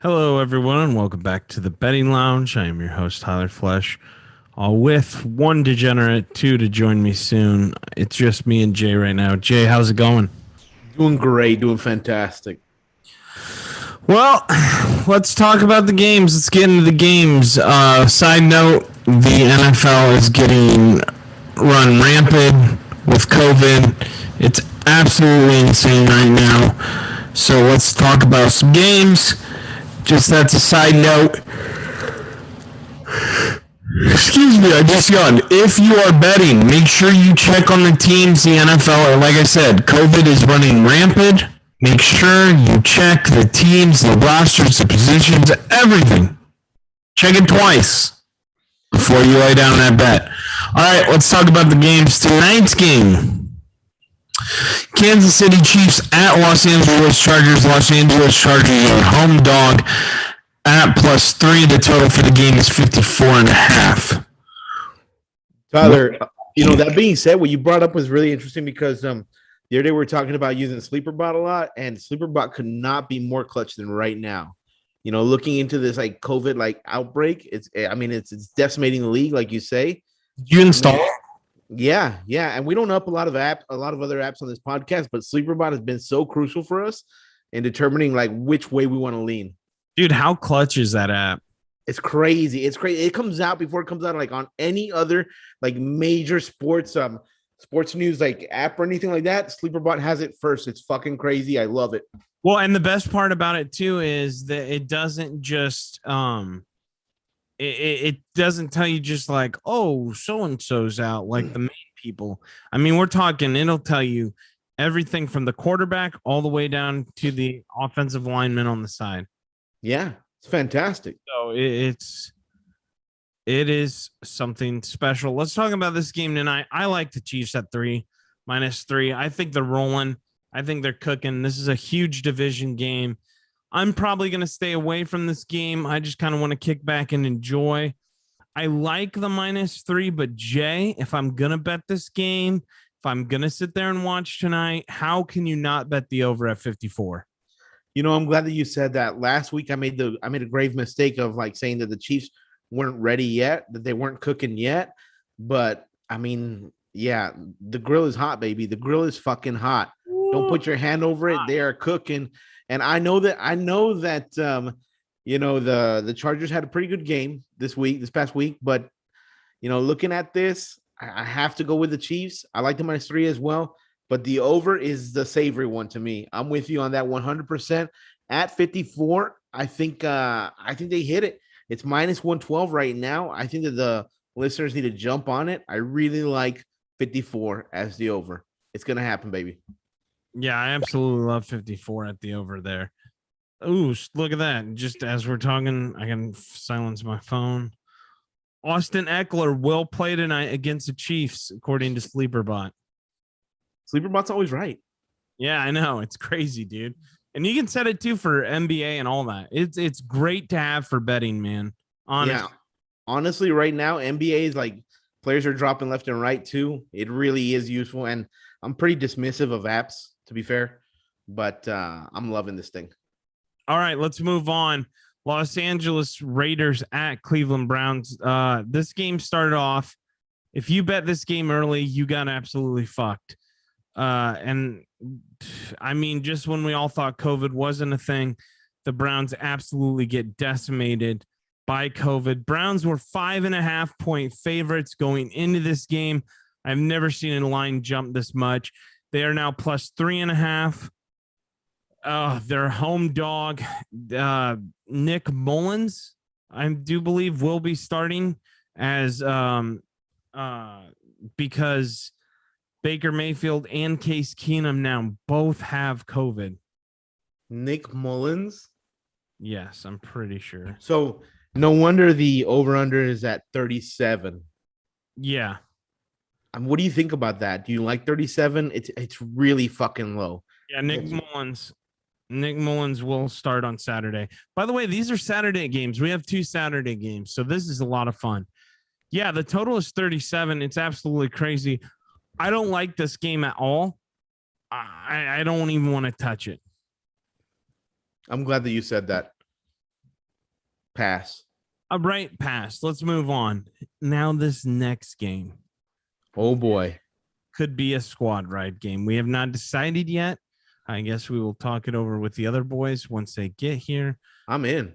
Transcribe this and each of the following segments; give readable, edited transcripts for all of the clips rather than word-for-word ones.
Hello, everyone, and welcome back to the Betting Lounge. I am your host, Tyler Flesh, all with one degenerate, two to join me soon. It's just me and Jay right now. Jay, how's it going? Doing great, doing fantastic. Well, let's talk about the games. Let's get into the games. Side note, the NFL is getting run rampant with COVID. It's absolutely insane right now. So let's talk about some games. Just that's a side note. Excuse me, I just yawned. If you are betting, make sure you check on the teams, the NFL, or like I said, COVID is running rampant. Make sure you check the teams, the rosters, the positions, everything. Check it twice before you lay down that bet. All right, let's talk about the games. Tonight's game. Kansas City Chiefs at Los Angeles Chargers. Los Angeles Chargers are home dog at +3. The total for the game is 54.5. Tyler, that being said, what you brought up was really interesting because the other day we were talking about using SleeperBot a lot, and SleeperBot could not be more clutch than right now. Looking into this like COVID outbreak, it's decimating the league, like you say. Did you install it? Yeah, and we don't up a lot of other apps on this podcast, but SleeperBot has been so crucial for us in determining like which way we want to lean. Dude, how clutch is that app? It's crazy. It's crazy. It comes out before it comes out like on any other like major sports news like app or anything like that. SleeperBot has it first. It's fucking crazy. I love it. Well, and the best part about it too is that it doesn't just it doesn't tell you just like, oh, so and so's out, like the main people. I mean, we're talking, it'll tell you everything from the quarterback all the way down to the offensive lineman on the side. Yeah, it's fantastic. So it is something special. Let's talk about this game tonight. I like the Chiefs at -3. I think they're rolling. I think they're cooking. This is a huge division game. I'm probably going to stay away from this game. I just kind of want to kick back and enjoy. I like the -3, but Jay, if I'm going to bet this game, if I'm going to sit there and watch tonight, how can you not bet the over at 54? I'm glad that you said that. Last week I made a grave mistake of like saying that the Chiefs weren't ready yet, that they weren't cooking yet. But I mean, yeah, the grill is hot, baby. The grill is fucking hot. Don't put your hand over it. They are cooking. And I know that the Chargers had a pretty good game this past week, but looking at this, I have to go with the Chiefs. I like the -3 as well. But the over is the savory one to me. I'm with you on that 100%. At 54, I think they hit it. It's -112 right now. I think that the listeners need to jump on it. I really like 54 as the over. It's going to happen, baby. Yeah, I absolutely love 54 at the over there. Ooh, look at that. Just as we're talking, I can silence my phone. Austin Eckler will play tonight against the Chiefs, according to SleeperBot. SleeperBot's always right. Yeah, I know. It's crazy, dude. And you can set it too for NBA and all that. It's great to have for betting, man. Honestly. Yeah. Honestly, right now, NBA is like players are dropping left and right too. It really is useful. And I'm pretty dismissive of apps, to be fair. But I'm loving this thing. All right, let's move on. Los Angeles Raiders at Cleveland Browns. This game started off. If you bet this game early, you got absolutely fucked. And I mean, just when we all thought COVID wasn't a thing, the Browns absolutely get decimated by COVID. Browns were 5.5-point favorites going into this game. I've never seen a line jump this much. They are now +3.5. Their home dog, Nick Mullins, I do believe will be starting as because Baker Mayfield and Case Keenum now both have COVID. Nick Mullins? Yes, I'm pretty sure. So no wonder the over-under is at 37. Yeah. What do you think about that? Do you like 37? It's really fucking low. Yeah, Nick Mullins will start on Saturday. By the way, these are Saturday games. We have 2 Saturday games, so this is a lot of fun. Yeah, the total is 37. It's absolutely crazy. I don't like this game at all. I don't even want to touch it. I'm glad that you said that. Pass. Right, pass. Let's move on. Now this next game Oh boy. could be a squad ride game. We have not decided yet. I guess we will talk it over with the other boys once they get here. I'm in.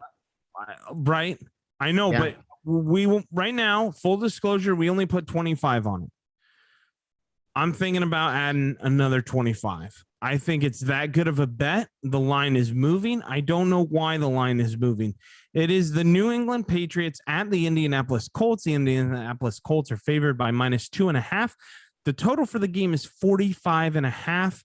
Right. I know, Yeah. but we will right now, full disclosure, we only put 25 on it. I'm thinking about adding another 25. I think it's that good of a bet. The line is moving. I don't know why the line is moving. It is the New England Patriots at the Indianapolis Colts. The Indianapolis Colts are favored by -2.5. The total for the game is 45.5.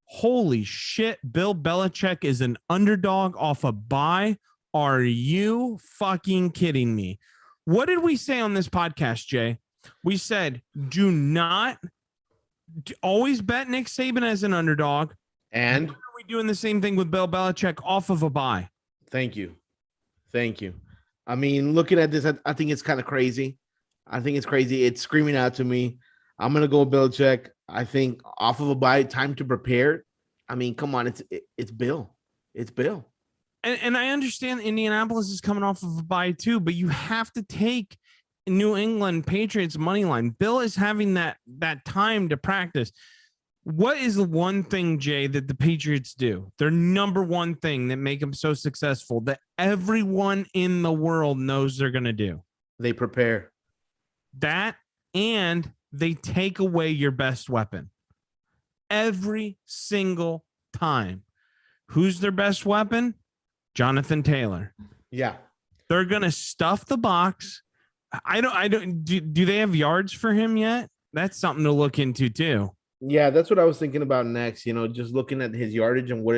Holy shit. Bill Belichick is an underdog off a bye. Are you fucking kidding me? What did we say on this podcast, Jay? We said, do not always bet Nick Saban as an underdog. And are we doing the same thing with Bill Belichick off of a bye? Thank you. I mean, looking at this, I think it's kind of crazy. I think it's crazy. It's screaming out to me. I'm going to go Belichick. I think off of a bye, time to prepare. I mean, come on. It's Bill. It's Bill. And I understand Indianapolis is coming off of a bye too, but you have to take New England Patriots money line. Bill is having that time to practice. What is the one thing, Jay, that the Patriots do? Their number one thing that make them so successful that everyone in the world knows they're going to do? They prepare. That, and they take away your best weapon. Every single time. Who's their best weapon? Jonathan Taylor. Yeah. They're going to stuff the box. Do they have yards for him yet? That's something to look into too. Yeah, that's what I was thinking about next. You know, just looking at his yardage and what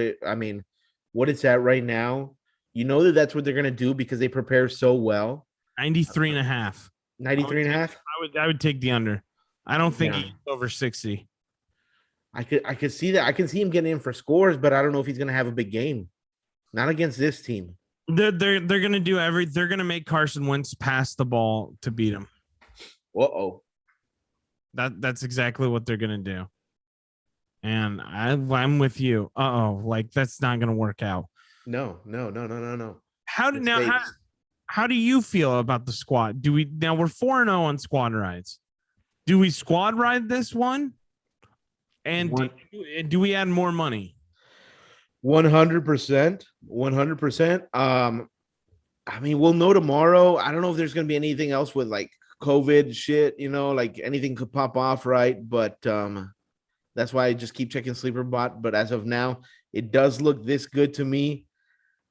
it's at right now. You know that's what they're gonna do because they prepare so well. 93.5. 93.5. I would take the under. I don't think he's over 60. I could see that. I can see him getting in for scores, but I don't know if he's gonna have a big game. Not against this team. They're gonna do they're gonna make Carson Wentz pass the ball to beat him. Uh-oh. That's exactly what they're gonna do. And I'm with you. Like that's not gonna work out. No. How do you feel about the squad? We're 4-0 on squad rides. Do we squad ride this one? And do we add more money? 100%. 100%. I mean, we'll know tomorrow. I don't know if there's gonna be anything else with like COVID shit, like anything could pop off, right? But that's why I just keep checking Sleeper Bot. But as of now, it does look this good to me.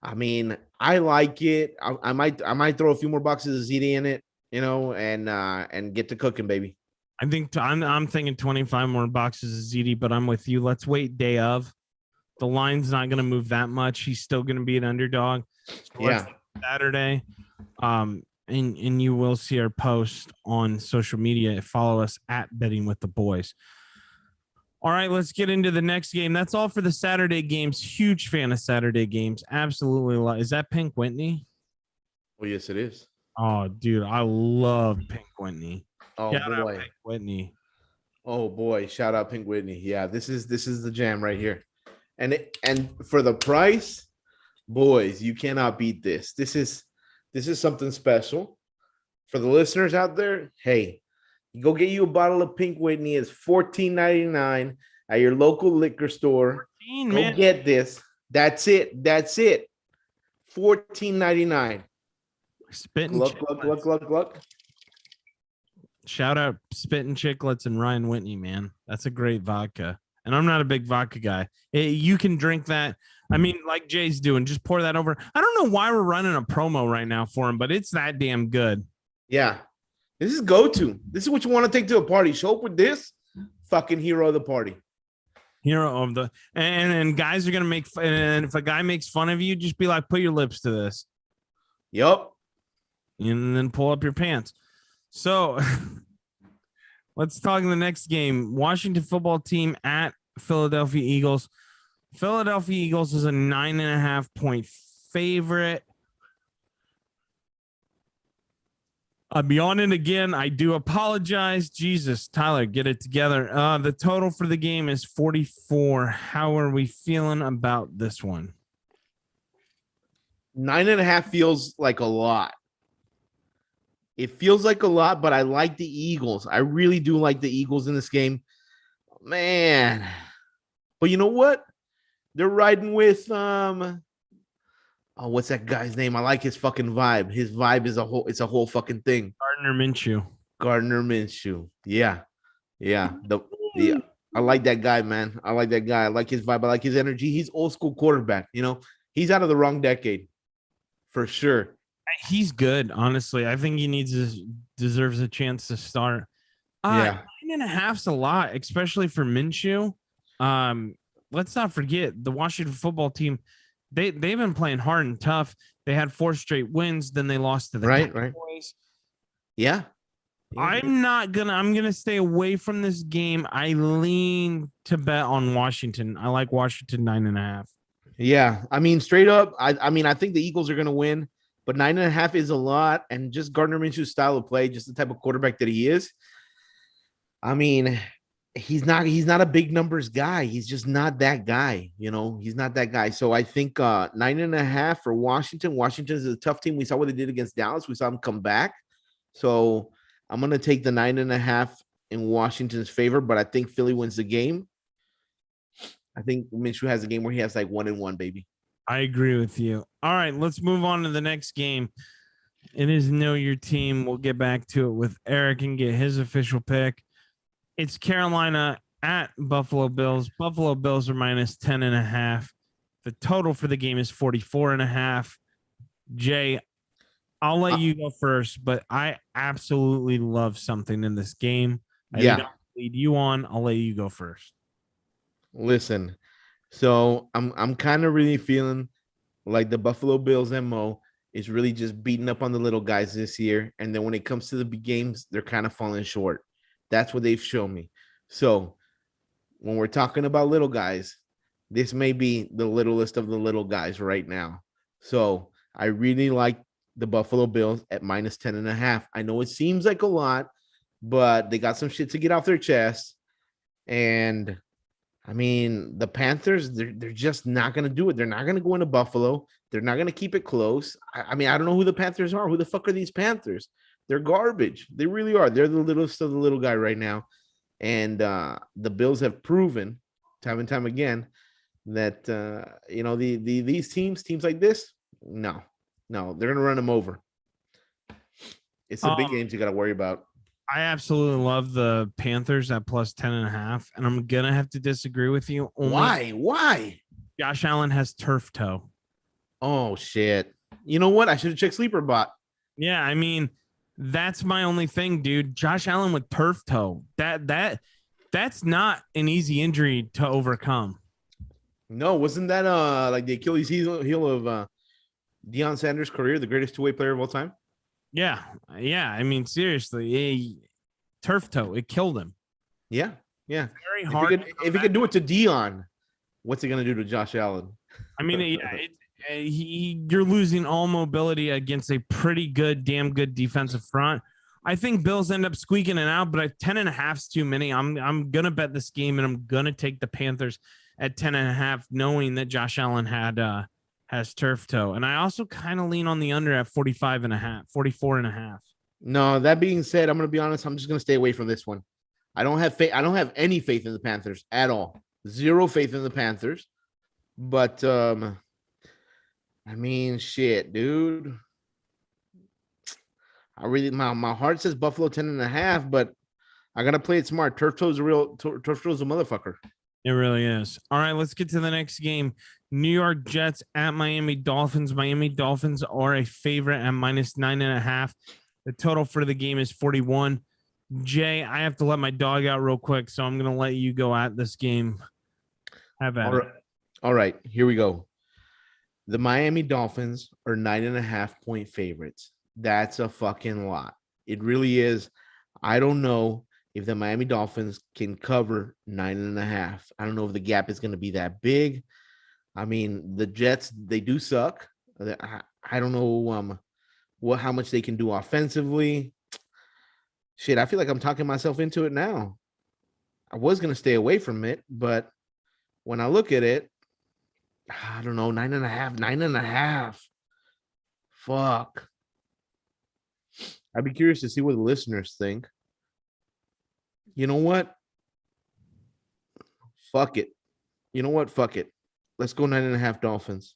I mean, I like it. I might throw a few more boxes of ZD in it, and get to cooking, baby. I think I'm thinking 25 more boxes of ZD, but I'm with you. Let's wait day of. The line's not going to move that much. He's still going to be an underdog. So Saturday. And you will see our post on social media. Follow us at Betting with the Boys. All right, let's get into the next game. That's all for the Saturday games. Huge fan of Saturday games. Absolutely. Is that Pink Whitney? Oh, yes, it is. Oh, dude, I love Pink Whitney. Oh, Shout out boy. Pink Whitney. Oh, boy. Shout out Pink Whitney. Yeah, this is the jam right here. And for the price, boys, you cannot beat this. This is something special for the listeners out there. Hey, you go get you a bottle of Pink Whitney. It's $14.99 at your local liquor store. Go get this. That's it. $14.99. Spitting Gluck. Shout out Spitting Chicklets and Ryan Whitney, man. That's a great vodka. And I'm not a big vodka guy. You can drink that. I mean, like Jay's doing, just pour that over. I don't know why we're running a promo right now for him, but it's that damn good. Yeah. This is go-to. This is what you want to take to a party. Show up with this, fucking hero of the party. Hero of the and guys are gonna make fun. And if a guy makes fun of you, just be like, put your lips to this. Yep. And then pull up your pants. So let's talk in the next game. Washington football team at Philadelphia Eagles. Philadelphia Eagles is a 9.5 point favorite. I'll be on it again. I do apologize. Jesus, Tyler, get it together. The total for the game is 44. How are we feeling about this one? 9.5 feels like a lot. It feels like a lot, but I like the Eagles. I really do like the Eagles in this game. Man. But you know what? They're riding with what's that guy's name? I like his fucking vibe. His vibe is it's a whole fucking thing. Gardner Minshew. Gardner Minshew. Yeah. Yeah. The I like that guy, man. I like that guy. I like his vibe. I like his energy. He's old school quarterback, you know. He's out of the wrong decade. For sure. He's good, honestly. I think deserves a chance to start. Yeah. 9.5's a lot, especially for Minshew. Let's not forget the Washington football team. They've been playing hard and tough. They had 4 straight wins, then they lost to the Cowboys. Right. Yeah. I'm gonna stay away from this game. I lean to bet on Washington. I like Washington 9.5. Yeah. I mean, straight up, I think the Eagles are gonna win, but 9.5 is a lot. And just Gardner Minshew's style of play, just the type of quarterback that he is. I mean, he's not a big numbers guy. He's just not that guy, you know. He's not that guy. So I think 9.5 for Washington. Washington is a tough team. We saw what they did against Dallas. We saw them come back. So I'm gonna take the 9.5 in Washington's favor, but I think Philly wins the game. I think Minshew has a game where he has like 1-1, baby. I agree with you. All right, let's move on to the next game. It is Know Your Team. We'll get back to it with Eric and get his official pick. It's Carolina at Buffalo Bills. Buffalo Bills are minus 10.5. The total for the game is 44.5. Jay, I'll let you go first, but I absolutely love something in this game. I did not lead you on. I'll let you go first. Listen, so I'm kind of really feeling like the Buffalo Bills MO is really just beating up on the little guys this year, and then when it comes to the big games, they're kind of falling short. That's what they've shown me. So when we're talking about little guys, this may be the littlest of the little guys right now. So I really like the Buffalo Bills at minus 10.5. I know it seems like a lot, but they got some shit to get off their chest. And I mean, the Panthers, they're just not going to do it. They're not going to go into Buffalo. They're not going to keep it close. I mean, I don't know who the Panthers are. Who the fuck are these Panthers? They're garbage. They really are. They're the littlest of the little guy right now. And the Bills have proven time and time again that, these teams like this, no, they're going to run them over. It's the big games you got to worry about. I absolutely love the Panthers at plus 10.5, and I'm going to have to disagree with you. Why? Josh Allen has turf toe. Oh, shit. You know what? I should have checked Sleeper Bot. Yeah, I mean, that's my only thing, dude. Josh Allen with turf toe. That's not an easy injury to overcome. No, wasn't that like the Achilles heel of Deion Sanders' career, the greatest two-way player of all time? Yeah. I mean, seriously, turf toe, it killed him. Yeah. Very hard. If he could do it to Deion, what's he gonna do to Josh Allen? I mean, you're losing all mobility against a pretty good, damn good defensive front. I think Bills end up squeaking it out, but 10.5 is too many. I'm gonna bet this game, and I'm gonna take the Panthers at 10.5, knowing that Josh Allen has turf toe. And I also kind of lean on the under at 44.5. No, that being said, I'm going to be honest. I'm just going to stay away from this one. I don't have faith. I don't have any faith in the Panthers at all. Zero faith in the Panthers. But, I mean, shit, dude. My heart says Buffalo 10.5, but I got to play it smart. Turf toe's a motherfucker. It really is. All right, let's get to the next game. New York Jets at Miami Dolphins. Miami Dolphins are a favorite at minus 9.5. The total for the game is 41. Jay, I have to let my dog out real quick, so I'm going to let you go at this game. Have at it. All right, here we go. The Miami Dolphins are 9.5-point favorites. That's a fucking lot. It really is. I don't know if the Miami Dolphins can cover 9.5. I don't know if the gap is going to be that big. I mean, the Jets, they do suck. I don't know how much they can do offensively. Shit, I feel like I'm talking myself into it now. I was going to stay away from it, but when I look at it, I don't know, 9.5. Fuck. I'd be curious to see what the listeners think. You know what? Fuck it. You know what? Fuck it. Let's go 9.5 Dolphins.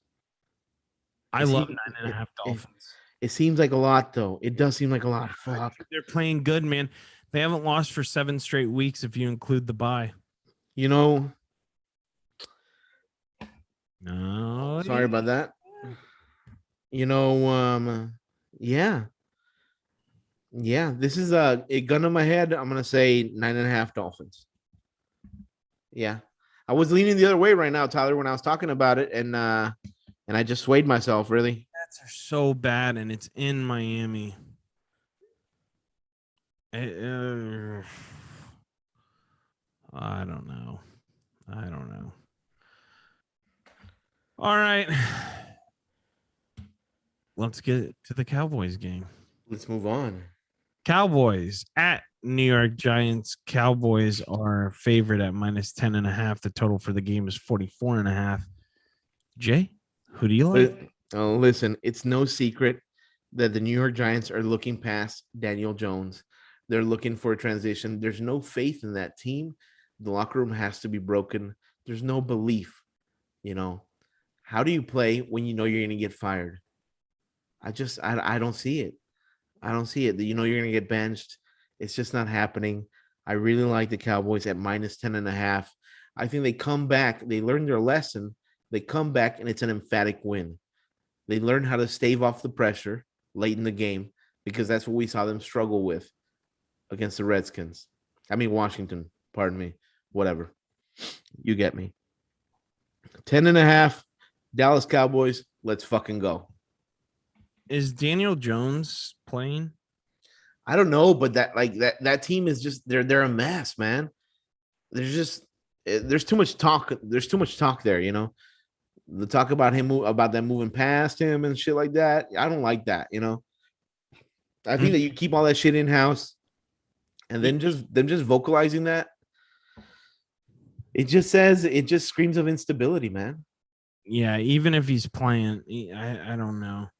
I It love seems- 9.5 Dolphins. It seems like a lot, though. It does seem like a lot. Fuck. They're playing good, man. They haven't lost for 7 straight weeks if you include the bye. You know, No, sorry about that. You know, yeah. Yeah, this is a gun to my head. I'm gonna say 9.5 Dolphins. Yeah. I was leaning the other way right now, Tyler, when I was talking about it, and I just swayed myself really. Jets are so bad, and it's in Miami. I don't know. All right. Let's get to the Cowboys game. Let's move on. Cowboys at New York Giants. Cowboys are favorite at -10.5. The total for the game is 44.5. Jay, who do you like? Listen, it's no secret that the New York Giants are looking past Daniel Jones. They're looking for a transition. There's no faith in that team. The locker room has to be broken. There's no belief. You know, how do you play when you know you're going to get fired? I don't see it. I don't see it. You know, you're going to get benched. It's just not happening. I really like the Cowboys at -10.5. I think they come back. They learned their lesson. They come back, and it's an emphatic win. They learn how to stave off the pressure late in the game because that's what we saw them struggle with against the Redskins. I mean, Washington, pardon me. Whatever. You get me. 10.5, Dallas Cowboys. Let's fucking go. Is Daniel Jones playing? I don't know, but that team is just they're a mess, man. There's too much talk. There's too much talk there, you know. The talk about them moving past him and shit like that. I don't like that, you know. I think that you keep all that shit in house, and then just vocalizing that. It just screams of instability, man. Yeah, even if he's playing, I don't know.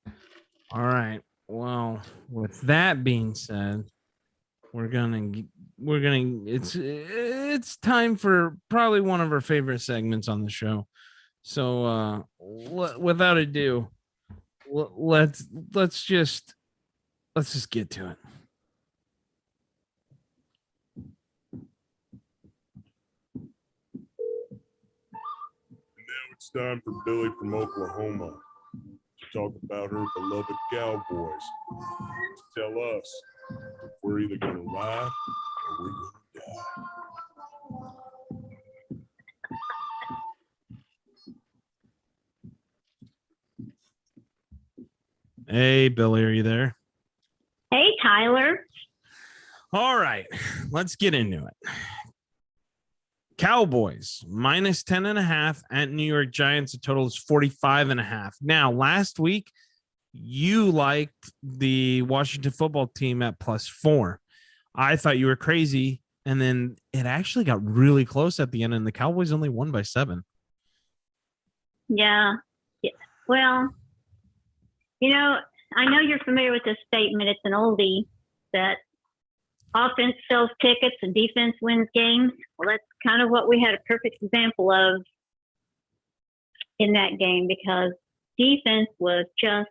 All right. Well, with that being said, it's time for probably one of our favorite segments on the show. So without ado, let's just get to it. Now it's time for Billy from Oklahoma to talk about her beloved Cowboys. To tell us if we're either going to ride or we're going to die. Hey, Billy, are you there? Hey, Tyler. All right, let's get into it. Cowboys -10.5 at New York Giants. The total is 45.5. Now, last week, you liked the Washington football team at +4. I thought you were crazy, and then it actually got really close at the end, and the Cowboys only won by 7. Yeah. Well, you know, I know you're familiar with this statement. It's an oldie that offense sells tickets and defense wins games. Well, that's kind of what we had a perfect example of in that game because defense was just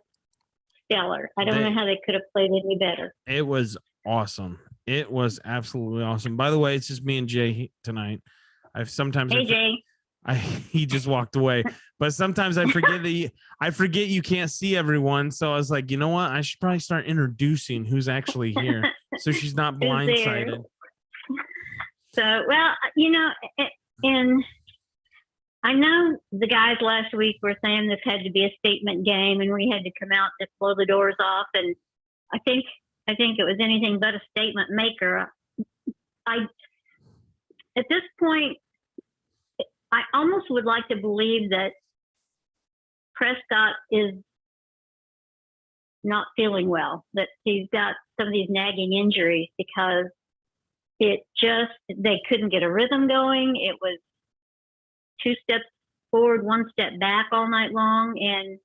stellar. I don't know how they could have played any better. It was awesome. It was absolutely awesome. By the way, it's just me and Jay tonight. Hey, Jay. He just walked away, but sometimes I forget you can't see everyone. So I was like, you know what? I should probably start introducing who's actually here, so she's not blindsided. So, well, you know, and I know the guys last week were saying this had to be a statement game, and we had to come out to blow the doors off. And I think it was anything but a statement maker. At this point, I almost would like to believe that Prescott is not feeling well, that he's got some of these nagging injuries because they couldn't get a rhythm going. It was 2 steps forward, 1 step back all night long. And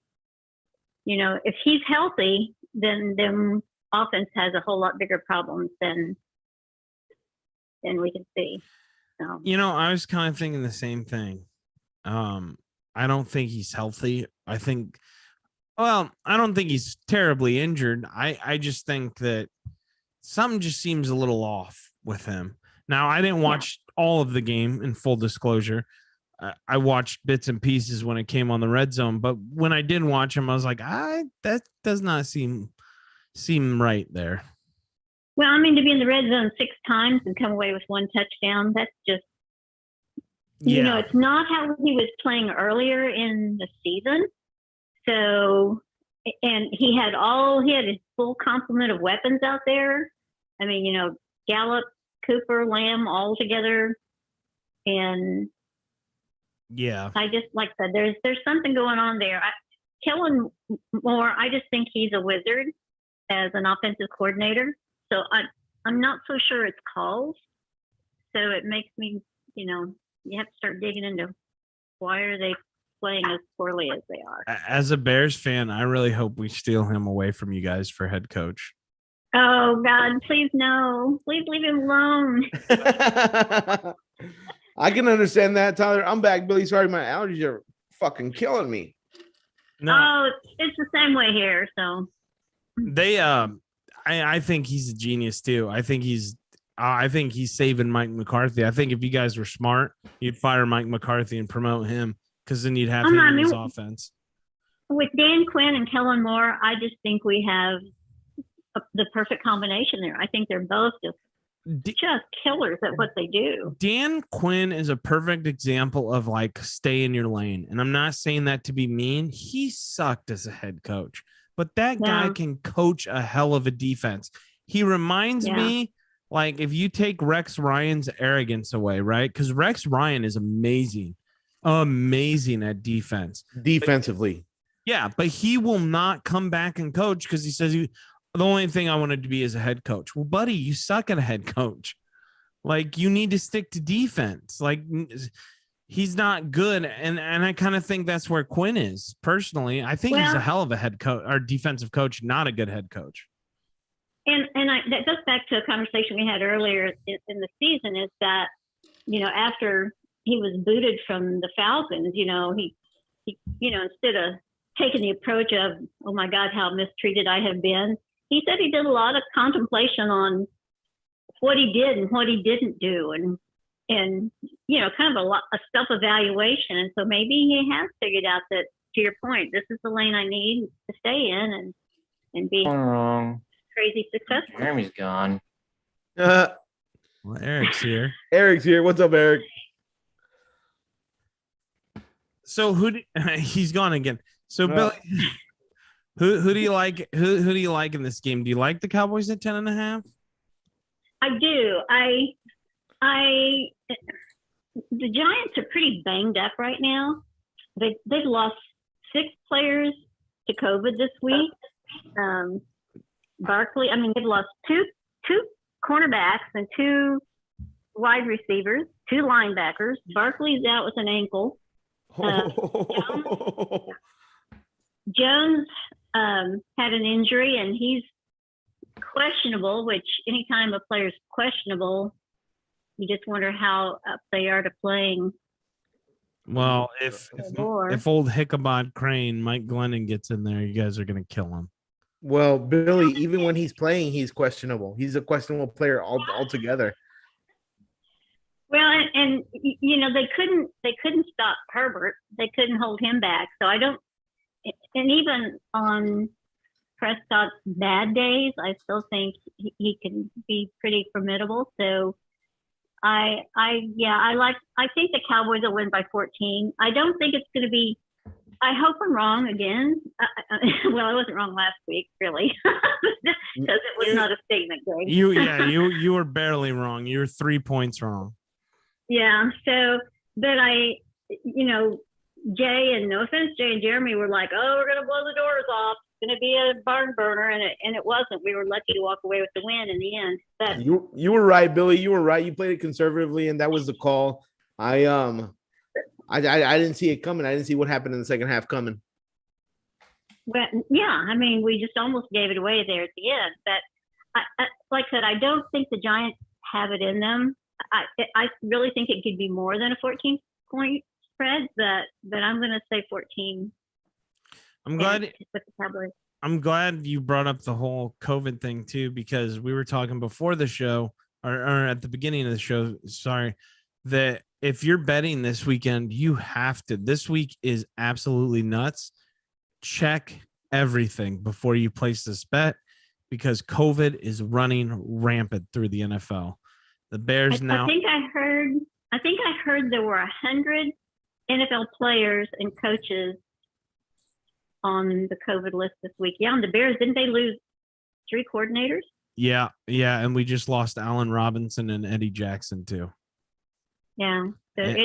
if he's healthy, then offense has a whole lot bigger problems than we can see. So. I was kind of thinking the same thing. I don't think he's healthy. I don't think he's terribly injured. I just think that something just seems a little off with him. Now, I didn't watch all of the game, in full disclosure. I watched bits and pieces when it came on the red zone, but when I did watch him, I was like, that does not seem right there. Well, I mean, to be in the red zone 6 times and come away with 1 touchdown, that's just, it's not how he was playing earlier in the season. So, and he had his full complement of weapons out there. I mean, Gallup, Cooper, Lamb, all together. And yeah, I just, like I said, there's something going on there. Kellen Moore, I just think he's a wizard as an offensive coordinator. So I'm not so sure it's calls. So it makes me, you have to start digging into why are they playing as poorly as they are. As a Bears fan, I really hope we steal him away from you guys for head coach. Oh, God, please no. Please leave him alone. I can understand that, Tyler. I'm back, Billy. Sorry, my allergies are fucking killing me. No. Oh, it's the same way here. So they, I think he's a genius too. I think he's saving Mike McCarthy. I think if you guys were smart, you'd fire Mike McCarthy and promote him, because then you'd have him in his offense. With Dan Quinn and Kellen Moore, I just think we have the perfect combination there. I think they're both just killers at what they do. Dan Quinn is a perfect example of like, stay in your lane. And I'm not saying that to be mean. He sucked as a head coach, but that guy can coach a hell of a defense. He reminds me, like, if you take Rex Ryan's arrogance away, right? Because Rex Ryan is amazing at defense. Defensively. But he will not come back and coach because he says the only thing I wanted to be is a head coach. Well, buddy, you suck at a head coach. Like, you need to stick to defense. Like, he's not good. And I kind of think that's where Quinn is. Personally, I think he's a hell of a head coach or defensive coach, not a good head coach. And that goes back to a conversation we had earlier in the season, is that, after he was booted from the Falcons, he instead of taking the approach of, oh my God, how mistreated I have been, he said he did a lot of contemplation on what he did and what he didn't do, and kind of a self-evaluation. And so maybe he has figured out that, to your point, this is the lane I need to stay in and be wrong. Crazy successful. Jeremy's gone. Well, Eric's here. What's up, Eric? So he's gone again. So Billy, who do you like? Who do you like in this game? Do you like the Cowboys at 10.5? I do. The Giants are pretty banged up right now. They've lost 6 players to COVID this week. Barkley, they've lost two cornerbacks and 2 wide receivers, 2 linebackers. Barkley's out with an ankle. Jones had an injury, and he's questionable, which anytime a player's questionable, you just wonder how up they are to playing. Well, if old Ichabod Crane, Mike Glennon, gets in there, you guys are going to kill him. Well, Billy, even when he's playing, he's questionable. He's a questionable player altogether. Well, and they couldn't stop Herbert. They couldn't hold him back. So I don't. And even on Prescott's bad days, I still think he can be pretty formidable. So I think the Cowboys will win by 14. I don't think it's going to be. I hope I'm wrong again. Well, I wasn't wrong last week, really, because it was not a statement, Greg. You were barely wrong. You were 3 points wrong. Yeah. So, but Jay and Jeremy were like, "Oh, we're gonna blow the doors off. It's gonna be a barn burner," and it wasn't. We were lucky to walk away with the win in the end. But you were right, Billy. You were right. You played it conservatively, and that was the call. I didn't see it coming. I didn't see what happened in the second half coming. Well, yeah, I mean, we just almost gave it away there at the end. But like I said, I don't think the Giants have it in them. I really think it could be more than a 14-point spread, but I'm going to say 14. I'm glad with the Cowboys. I'm glad you brought up the whole COVID thing too, because we were talking before the show or at the beginning of the show, sorry, that if you're betting this weekend, you have to. This week is absolutely nuts. Check everything before you place this bet because COVID is running rampant through the NFL. The Bears now. I think I heard there were 100 NFL players and coaches on the COVID list this week. Yeah, and the Bears, didn't they lose 3 coordinators? Yeah, and we just lost Allen Robinson and Eddie Jackson too. Yeah, so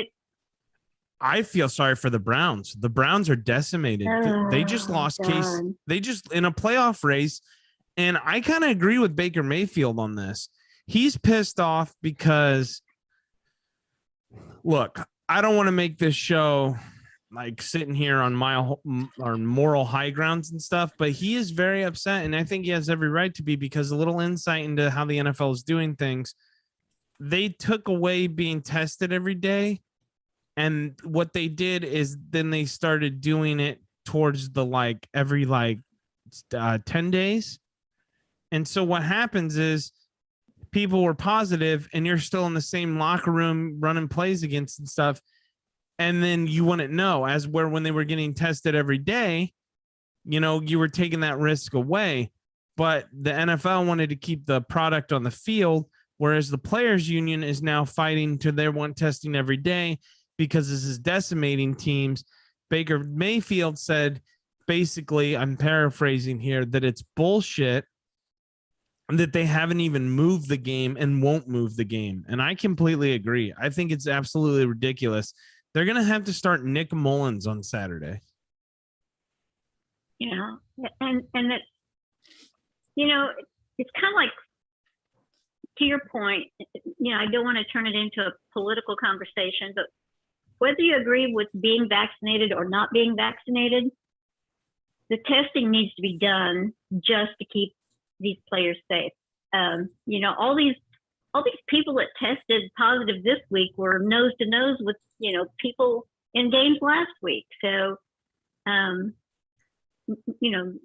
I feel sorry for the Browns. The Browns are decimated. They just lost Case. They just in a playoff race, and I kind of agree with Baker Mayfield on this. He's pissed off because, look, I don't want to make this show like sitting here on moral high grounds and stuff, but he is very upset, and I think he has every right to be because a little insight into how the NFL is doing things. They took away being tested every day, and what they did is then they started doing it towards the every 10 days. And so what happens is people were positive and you're still in the same locker room running plays against and stuff. And then you wouldn't know when they were getting tested every day, you were taking that risk away, but the NFL wanted to keep the product on the field. Whereas the players union is now fighting they want testing every day because this is decimating teams. Baker Mayfield said, basically, I'm paraphrasing here, that it's bullshit that they haven't even moved the game and won't move the game. And I completely agree. I think it's absolutely ridiculous. They're going to have to start Nick Mullins on Saturday. Yeah. And that, it's kind of like, to your point, I don't want to turn it into a political conversation, but whether you agree with being vaccinated or not being vaccinated, the testing needs to be done just to keep these players safe. All these people that tested positive this week were nose to nose with, people in games last week. So,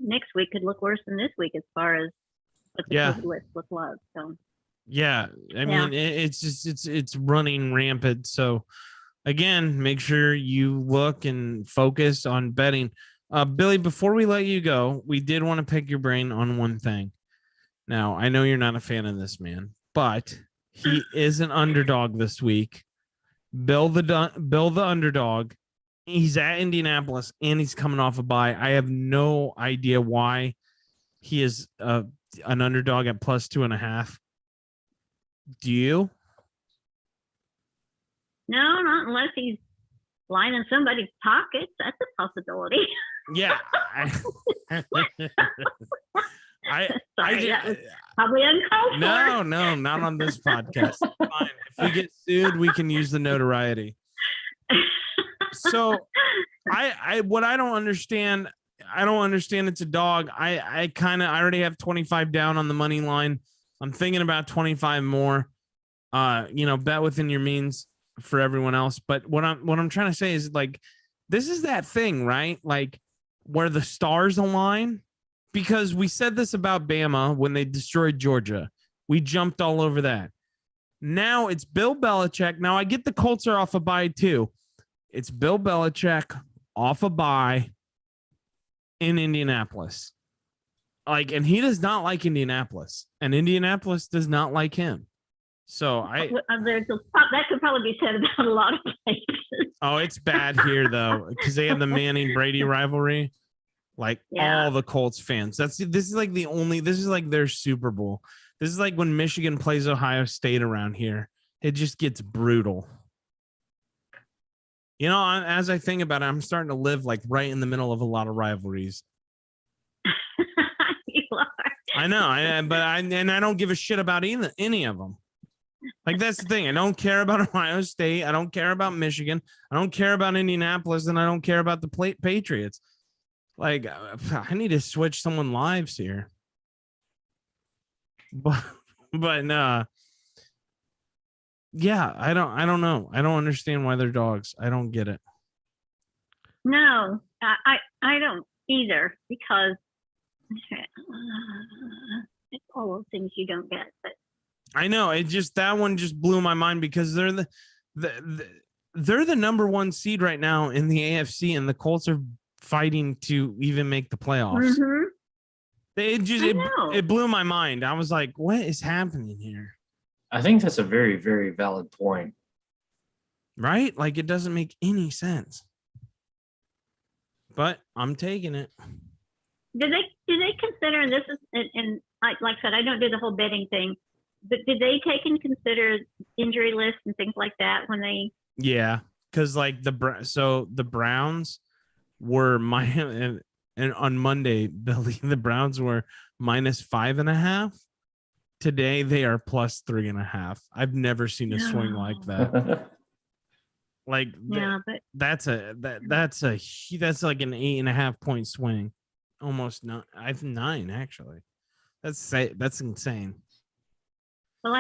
next week could look worse than this week as far as what the COVID list look like. So. Yeah, I mean, it's just it's running rampant. So, again, make sure you look and focus on betting. Billy, before we let you go, we did want to pick your brain on one thing. Now, I know you're not a fan of this man, but he is an underdog this week. Bill the underdog. He's at Indianapolis, and he's coming off a bye. I have no idea why he is an underdog at +2.5. Do you? No, not unless he's lining somebody's pockets. That's a possibility. Yeah. Sorry, that was probably uncalled for. No, not on this podcast. Fine. If we get sued, we can use the notoriety. So I don't understand it's a dog. I already have 25 down on the money line. I'm thinking about 25 more. Bet within your means for everyone else. But what I'm trying to say is this is that thing, right? Where the stars align, because we said this about Bama when they destroyed Georgia. We jumped all over that. Now it's Bill Belichick. Now I get the Colts are off a bye too. It's Bill Belichick off a bye in Indianapolis. And he does not like Indianapolis, and Indianapolis does not like him. So that could probably be said about a lot of places. Oh, it's bad here though, because they have the Manning Brady rivalry. All the Colts fans. This is like their Super Bowl. This is like when Michigan plays Ohio State around here. It just gets brutal. As I think about it, I'm starting to live right in the middle of a lot of rivalries. You are. I know, but I don't give a shit about any of them. That's the thing. I don't care about Ohio State. I don't care about Michigan. I don't care about Indianapolis, and I don't care about the Patriots. Like, I need to switch someone lives here. But yeah, I don't know. I don't understand why they're dogs. I don't get it. No, I don't either, because it's all those things you don't get. But I know that one just blew my mind because they're they're the number one seed right now in the AFC, and the Colts are fighting to even make the playoffs. mm-hmm. It blew my mind. I was like, what is happening here? I think that's a very, very valid point. Right? Like, it doesn't make any sense. But I'm taking it. Do they consider, and this is, and like I said, I don't do the whole betting thing, but did they take and consider injury lists and things like that when they? Yeah, because like the Browns were and on Monday, Billy, the Browns were -5.5. Today they are +3.5. I've never seen a swing like that. Like, Yeah, but that's like an 8.5 point swing, almost 9. I've 9 actually. That's insane. well,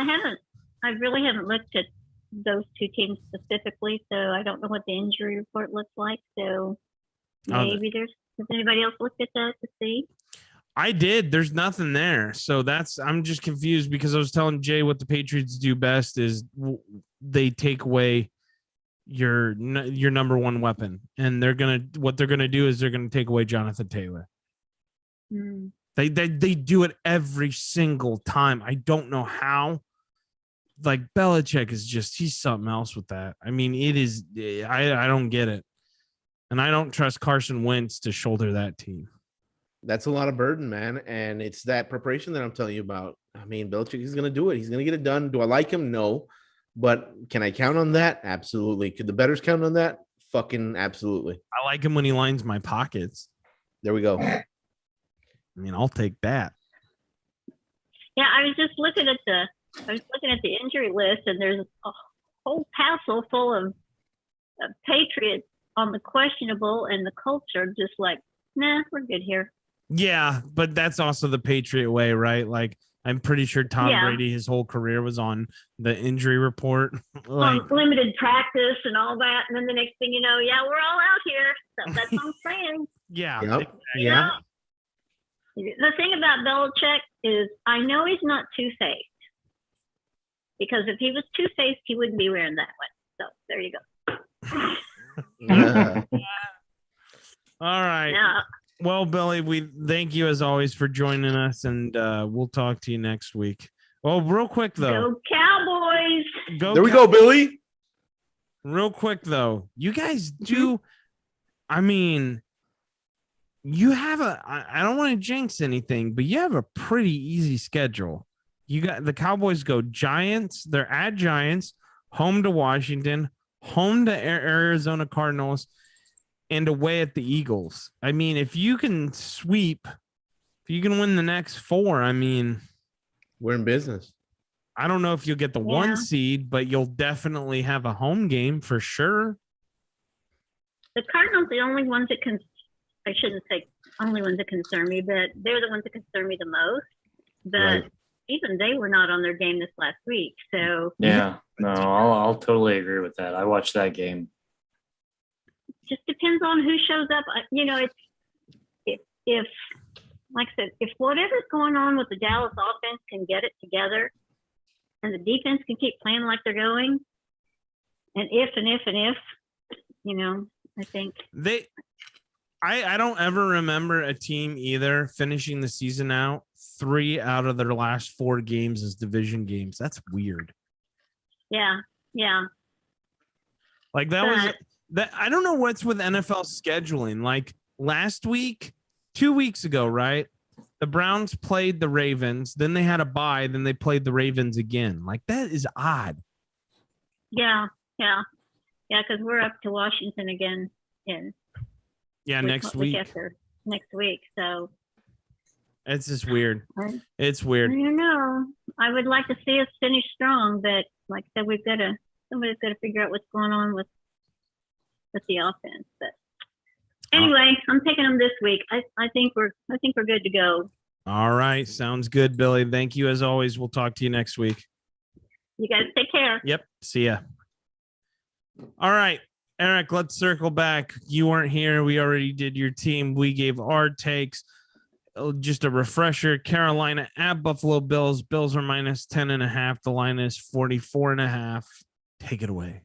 I really haven't looked at those two teams specifically, so I don't know what the injury report looks like. So maybe has anybody else looked at that to see? I did. There's nothing there. So I'm just confused because I was telling Jay what the Patriots do best is they take away your number one weapon, and what they're gonna do is they're gonna take away Jonathan Taylor. Mm. They do it every single time. I don't know how. Like, Belichick is he's something else with that. I mean, it is. I don't get it, and I don't trust Carson Wentz to shoulder that team. That's a lot of burden, man. And it's that preparation that I'm telling you about. I mean, Belichick is going to do it. He's going to get it done. Do I like him? No. But can I count on that? Absolutely. Could the bettors count on that? Fucking absolutely. I like him when he lines my pockets. There we go. I mean, I'll take that. Yeah, I was looking at the injury list, and there's a whole passel full of Patriots on the questionable, and the Colts are just like, nah, we're good here. Yeah, but that's also the Patriot way, right? Like, I'm pretty sure Tom Brady, his whole career was on the injury report. Like, limited practice and all that. And then the next thing you know, yeah, we're all out here. So that's what I'm saying. Yeah. Yep. Yeah. The thing about Belichick is I know he's not two-faced. Because if he was two-faced, he wouldn't be wearing that one. So there you go. All right. Now, well, Billy, we thank you as always for joining us, and we'll talk to you next week. Well, real quick though. Go Cowboys. There we go, Billy. Real quick though, you guys do. I mean, you have I don't want to jinx anything, but you have a pretty easy schedule. You got the Cowboys go Giants. They're at Giants, home to Washington, home to Arizona Cardinals, and away at the Eagles. I mean, if you can sweep, if you can win the next 4, I mean, we're in business. I don't know if you'll get the 1 seed, but you'll definitely have a home game for sure. The Cardinals, the only ones that I shouldn't say only ones that concern me, but they're the ones that concern me the most. But even they were not on their game this last week. So yeah, no, I'll totally agree with that. I watched that game. Just depends on who shows up. You know, if like I said, if whatever's going on with the Dallas offense can get it together, and the defense can keep playing like they're going, and if, you know, I think I don't ever remember a team either finishing the season out 3 out of their last 4 games as division games. That's weird. Yeah. Like that I don't know what's with NFL scheduling. Like last week, 2 weeks ago, right? The Browns played the Ravens, then they had a bye, then they played the Ravens again. Like, that is odd. Yeah, because we're up to Washington again next week. Next week, so it's just weird. It's weird. I don't know. I would like to see us finish strong, but like I said, somebody's got to figure out what's going on with the offense. But Anyway, I'm taking them this week. I think we're good to go. All right. Sounds good, Billy. Thank you as always. We'll talk to you next week. You guys take care. Yep. See ya. All right, Eric, let's circle back. You weren't here. We already did your team. We gave our takes. Just a refresher. Carolina at Buffalo Bills. Bills are minus 10.5. The line is 44.5. Take it away.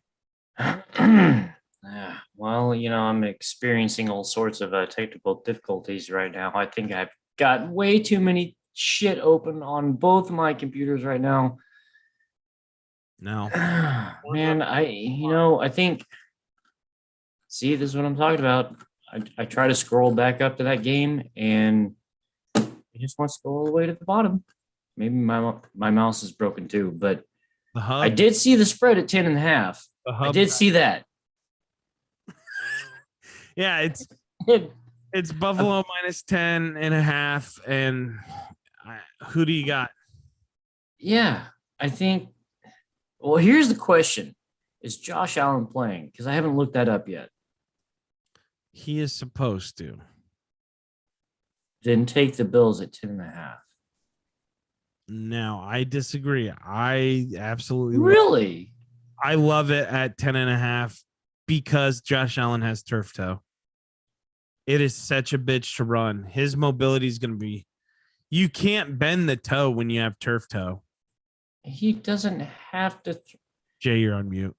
Well, I'm experiencing all sorts of technical difficulties right now. I think I've got way too many shit open on both my computers right now. No. Man, I think, see, this is what I'm talking about. I try to scroll back up to that game and I just want to scroll all the way to the bottom. Maybe my mouse is broken too, but I did see the spread at 10.5. I did see that. Yeah, it's Buffalo minus 10.5. And who do you got? Yeah, I think. Well, here's the question. Is Josh Allen playing? Because I haven't looked that up yet. He is supposed to. Then take the Bills at 10.5. No, I disagree. I absolutely really. I love it at 10.5 because Josh Allen has turf toe. It is such a bitch to run. His mobility is going to be. You can't bend the toe when you have turf toe. He doesn't have to. Jay, you're on mute.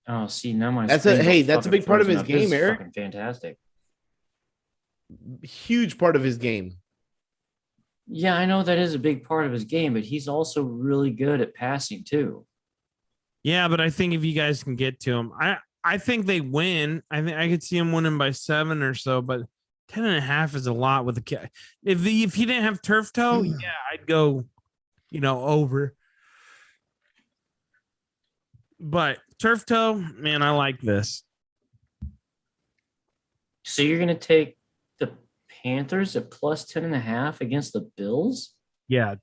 Oh, see, now my that's a big part of his game, Eric. Fucking fantastic. Huge part of his game. Yeah, I know that is a big part of his game, but he's also really good at passing too. Yeah, but I think if you guys can get to him, I think they win. I think I could see him winning by 7 or so, but 10.5 is a lot with the kid. If he didn't have turf toe, yeah, I'd go, over. But turf toe, man, I like this. So you're gonna take the Panthers at plus 10.5 against the Bills? Yeah.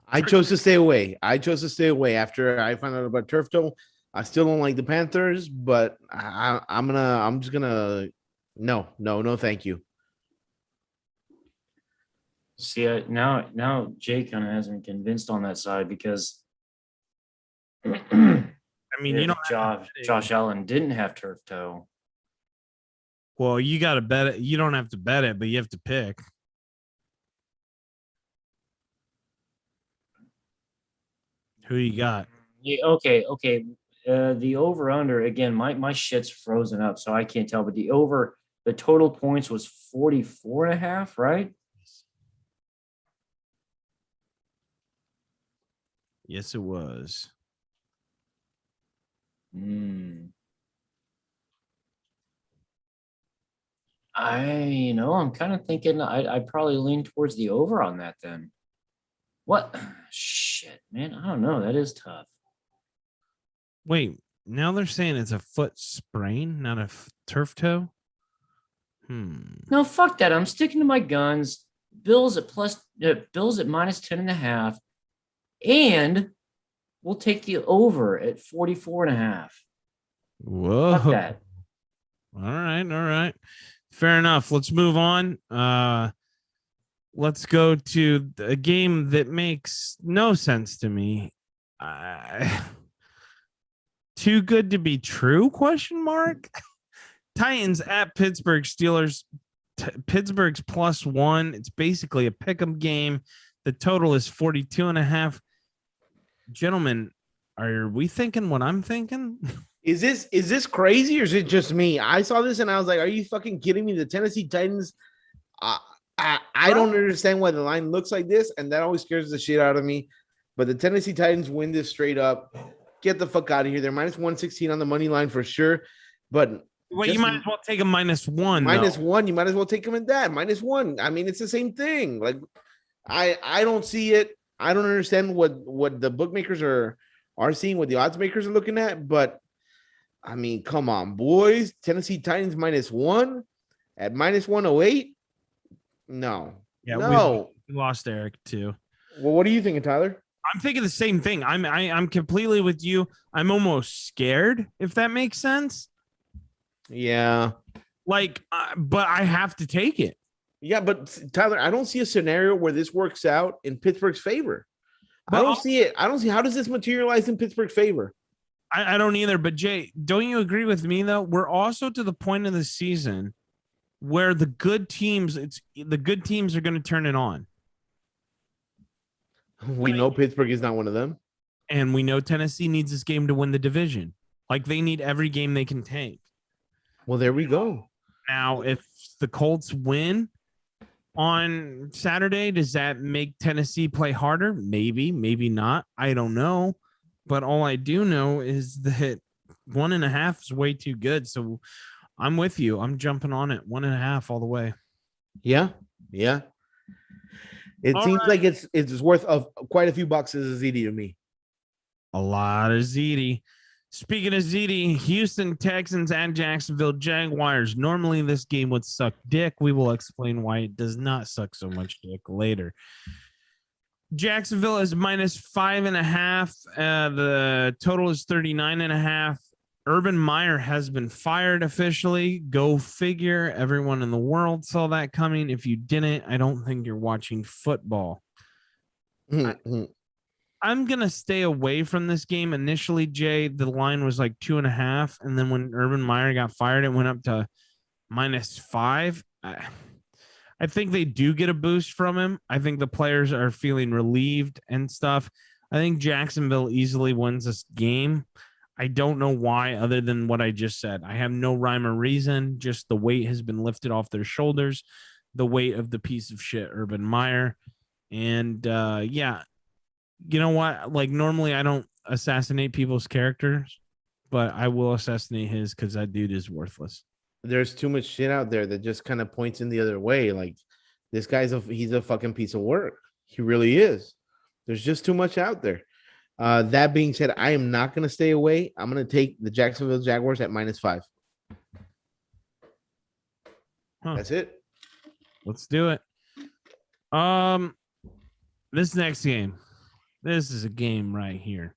I chose to stay away. After I found out about turf toe. I still don't like the Panthers, but I'm just gonna no, thank you. See, now Jay kind of has me convinced on that side because I mean, Josh Allen didn't have turf toe. Well, you got to bet it. You don't have to bet it, but you have to pick. Who you got? Yeah, okay. The over under again. My shit's frozen up, so I can't tell. But the total points was 44.5, right? Yes, it was. I'm kind of thinking I'd probably lean towards the over on that then. What? Shit, man. I don't know. That is tough. Wait, now they're saying it's a foot sprain, not a turf toe? No, fuck that. I'm sticking to my guns. Bills at minus 10.5. And we'll take the over at 44.5. Whoa. Fuck that. All right. Fair enough. Let's move on. Let's go to a game that makes no sense to me. Too good to be true? ? Titans at Pittsburgh Steelers. Pittsburgh's +1. It's basically a pick'em game. The total is 42.5. Gentlemen, are we thinking what I'm thinking? Is this crazy or is it just me? I saw this and I was like, are you fucking kidding me? The Tennessee Titans, I don't understand why the line looks like this, and that always scares the shit out of me. But the Tennessee Titans win this straight up. Get the fuck out of here. They're minus 116 on the money line for sure. But you might as well take a -1. -1. You might as well take them at that. -1. I mean, it's the same thing. Like, I don't see it. I don't understand what the bookmakers are seeing, what the odds makers are looking at. But I mean, come on, boys. Tennessee Titans -1 at -108. No. Yeah, no. We lost Eric too. Well, what are you thinking, Tyler? I'm thinking the same thing. I'm completely with you. I'm almost scared, if that makes sense. Yeah. But I have to take it. Yeah, but Tyler, I don't see a scenario where this works out in Pittsburgh's favor. But I don't see it. I don't see how does this materialize in Pittsburgh's favor. I don't either. But Jay, don't you agree with me though? We're also to the point of the season where the good teams are going to turn it on. We know Pittsburgh is not one of them. And we know Tennessee needs this game to win the division. Like they need every game they can take. Well, there we go. Now, if the Colts win on Saturday, does that make Tennessee play harder? Maybe, maybe not. I don't know. But all I do know is that 1.5 is way too good. So I'm with you. I'm jumping on it. 1.5 all the way. Yeah. Yeah. It All seems right. like it's worth of quite a few bucks as a ZD to me. A lot of ZD. Speaking of ZD, Houston Texans and Jacksonville Jaguars. Normally this game would suck dick. We will explain why it does not suck so much dick later. Jacksonville is -5.5. The total is 39.5. Urban Meyer has been fired officially. Go figure. Everyone in the world saw that coming. If you didn't, I don't think you're watching football. I'm going to stay away from this game. Initially, Jay, the line was like 2.5. And then when Urban Meyer got fired, it went up to -5. I think they do get a boost from him. I think the players are feeling relieved and stuff. I think Jacksonville easily wins this game. I don't know why, other than what I just said. I have no rhyme or reason. Just the weight has been lifted off their shoulders, the weight of the piece of shit Urban Meyer. And yeah, you know what? Like normally I don't assassinate people's characters, but I will assassinate his because that dude is worthless. There's too much shit out there that just kind of points in the other way. Like this guy's he's a fucking piece of work. He really is. There's just too much out there. That being said, I am not going to stay away. I'm going to take the Jacksonville Jaguars at -5. That's it. Let's do it. This next game. This is a game right here.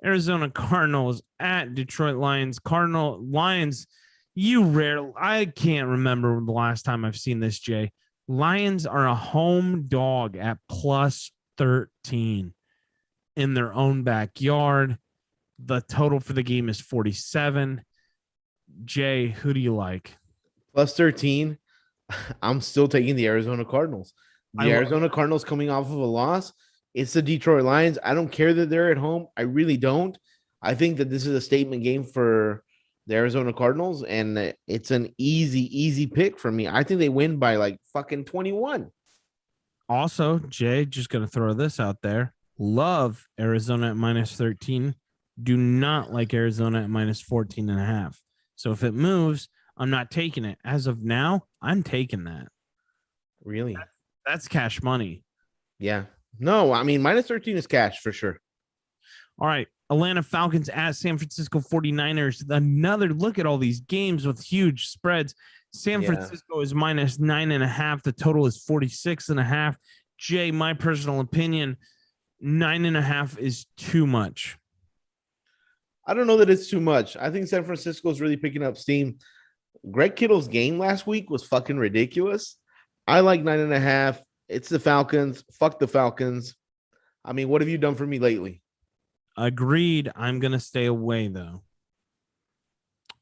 Arizona Cardinals at Detroit Lions. Lions, I can't remember the last time I've seen this, Jay. Lions are a home dog at +13 in their own backyard. The total for the game is 47. Jay, who do you like? +13. I'm still taking the Arizona Cardinals. The Arizona Cardinals coming off of a loss. It's the Detroit Lions. I don't care that they're at home. I really don't. I think that this is a statement game for the Arizona Cardinals, and it's an easy pick for me. I think they win by like fucking 21. Also, Jay, just going to throw this out there. Love Arizona at -13. Do not like Arizona at -14.5. So if it moves, I'm not taking it. As of now, I'm taking that. Really? That's cash money. Yeah. No, I mean, -13 is cash for sure. All right. Atlanta Falcons at San Francisco 49ers. Another look at all these games with huge spreads. San Francisco is -9.5. The total is 46.5. Jay, my personal opinion, 9.5 is too much. I don't know that it's too much. I think San Francisco is really picking up steam. Greg Kittle's game last week was fucking ridiculous. I like 9.5. It's the Falcons. Fuck the Falcons. I mean, what have you done for me lately? Agreed. I'm going to stay away, though.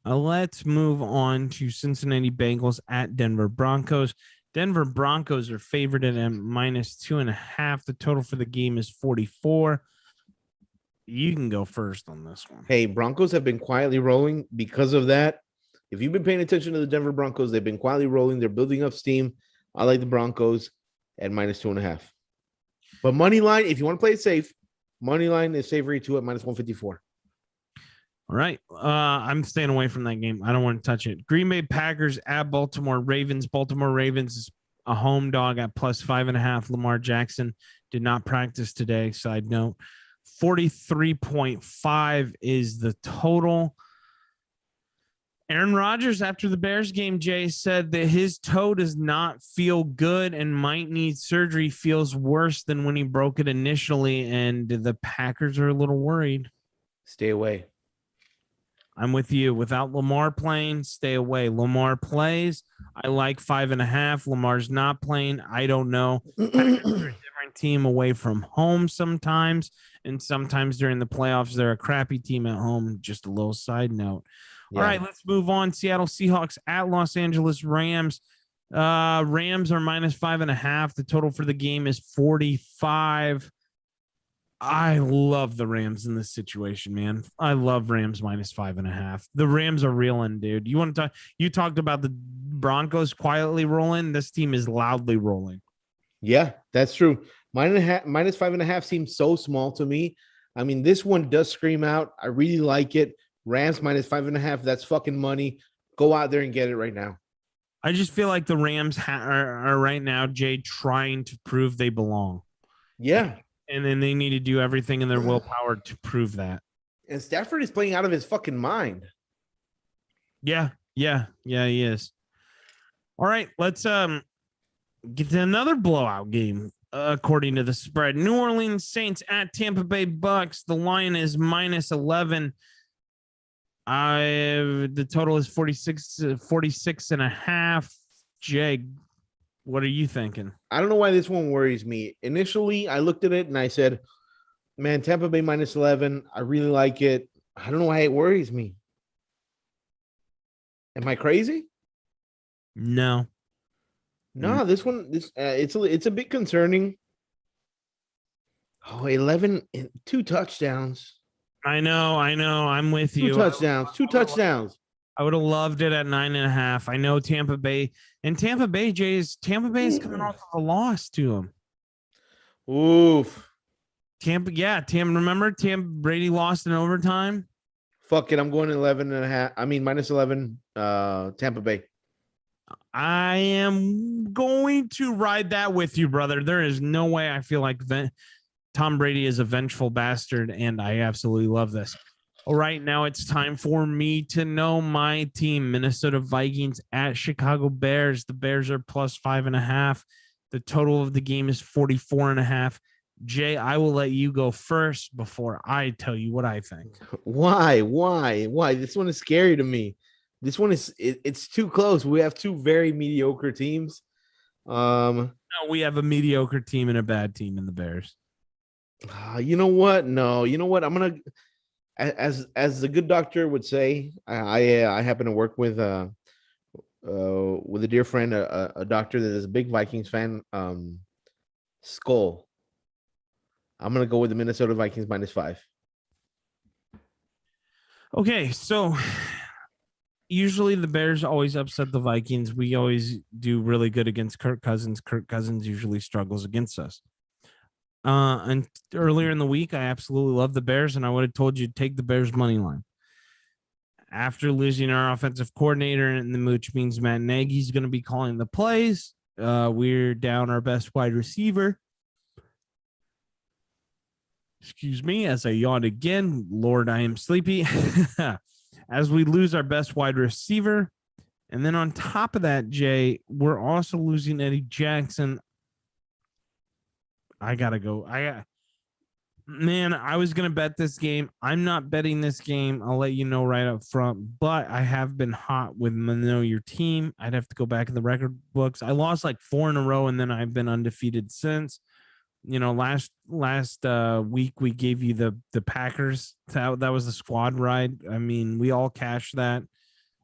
Let's move on to Cincinnati Bengals at Denver Broncos. Denver Broncos are favored at -2.5. The total for the game is 44. You can go first on this one. Hey, Broncos have been quietly rolling because of that. If you've been paying attention to the Denver Broncos, they've been quietly rolling. They're building up steam. I like the Broncos at -2.5. But money line, if you want to play it safe, money line is savory too at -154. All right. I'm staying away from that game. I don't want to touch it. Green Bay Packers at Baltimore Ravens. Baltimore Ravens is a home dog at +5.5. Lamar Jackson did not practice today. Side note. 43.5 is the total. Aaron Rodgers, after the Bears game, Jay, said that his toe does not feel good and might need surgery. Feels worse than when he broke it initially, and the Packers are a little worried. Stay away. I'm with you. Without Lamar playing, stay away. Lamar plays. I like 5.5. Lamar's not playing. I don't know. Packers are a different team away from home sometimes, and sometimes during the playoffs, they're a crappy team at home. Just a little side note. Yeah. All right, let's move on. Seattle Seahawks at Los Angeles Rams. Rams are minus 5.5. The total for the game is 45. I love the Rams in this situation, man. I love Rams minus 5.5. The Rams are reeling, dude. You want to talk? You talked about the Broncos quietly rolling. This team is loudly rolling. Yeah, that's true. Minus 5.5 seems so small to me. I mean, this one does scream out. I really like it. Rams minus 5.5. That's fucking money. Go out there and get it right now. I just feel like the Rams are right now, Jay, trying to prove they belong. Yeah. And then they need to do everything in their willpower to prove that. And Stafford is playing out of his fucking mind. Yeah, he is. All right, let's get to another blowout game according to the spread. New Orleans Saints at Tampa Bay Bucks. The line is minus 11. The total is 46.5. Jay, what are you thinking? I don't know why this one worries me. Initially, I looked at it and I said, man, Tampa Bay minus 11. I really like it. I don't know why it worries me. Am I crazy? No. No, this it's a bit concerning. Oh, 11, 2 touchdowns. I know. I'm with you. 2 touchdowns. 2 touchdowns. I would have loved it at 9.5. I know Tampa Bay and Tampa Bay is coming off of a loss to them. Oof. Remember Brady lost in overtime? Fuck it. I'm going 11.5. I mean, minus 11, Tampa Bay. I am going to ride that with you, brother. There is no way I feel like Tom Brady is a vengeful bastard, and I absolutely love this. All right, now it's time for me to know my team, Minnesota Vikings at Chicago Bears. The Bears are plus 5.5. The total of the game is 44.5. Jay, I will let you go first before I tell you what I think. Why? This one is scary to me. This one it's too close. We have 2 very mediocre teams. No, we have a mediocre team and a bad team in the Bears. You know what? No, you know what? I'm gonna, as the good doctor would say. I happen to work with a dear friend, a doctor that is a big Vikings fan. Skull. I'm gonna go with the Minnesota Vikings minus 5. Okay, so usually the Bears always upset the Vikings. We always do really good against Kirk Cousins. Kirk Cousins usually struggles against us. And earlier in the week, I absolutely love the Bears, and I would have told you to take the Bears money line. After losing our offensive coordinator, and which means Matt Nagy's going to be calling the plays, we're down our best wide receiver. Excuse me, as I yawned again. Lord, I am sleepy. As we lose our best wide receiver. And then on top of that, Jay, we're also losing Eddie Jackson. I got to go. I was going to bet this game. I'm not betting this game. I'll let you know right up front. But I have been hot with know your team. I'd have to go back in the record books. I lost like 4 in a row, and then I've been undefeated since. You know, last week we gave you the Packers. That was the squad ride. I mean, we all cashed that.